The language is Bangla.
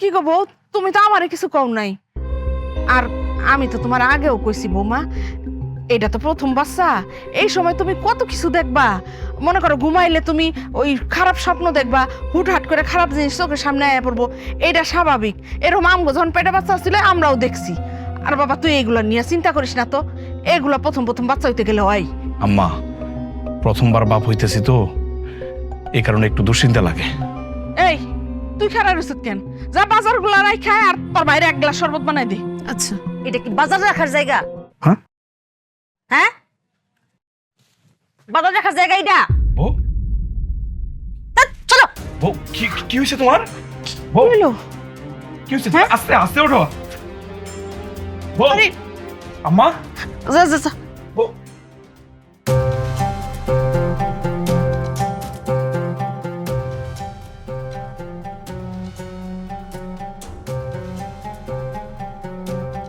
কি গো বউ, তুমি তো আমারে কিছু কও নাই। আর আমি তো তোমার আগেও কইছি বৌমা, এটা তো প্রথম বাচ্চা, এই সময় তুমি কত কিছু দেখবা। মনে করো ঘুমাইলে তুমি ওই খারাপ স্বপ্ন দেখবা, হুটহাট করে খারাপ জিনিস চোখের সামনে আয়া পড়বো, এটা স্বাভাবিক। এরকম আমগো যখন পেটে বাচ্চা ছিল আমরাও দেখছি। আর বাবা তুই এইগুলা নিয়ে চিন্তা করিস না তো, এগুলা প্রথম প্রথম বাচ্চা হইতে গেলে হয়। আম্মা, প্রথমবার বাপ হইতেছি তো, এই কারণে একটু দুশ্চিন্তা লাগে। এই তুই খারাপ রসুদ কেন, যা বাজার গুলা রাই খায় আর তোর বাইরে এক গ্লাস শরবত বানাই দে। আচ্ছা। এটা কি বাজার রাখার জায়গা? হ্যাঁ? হ্যাঁ, বাজার রাখার জায়গা এটা? বউ, চলো। বউ, কি হয়েছে তোমার? বউ, হইলো কি হয়েছে? হ্যাঁ? আস্তে আস্তে ওঠো। বউ, আরে আম্মা, যা যা যা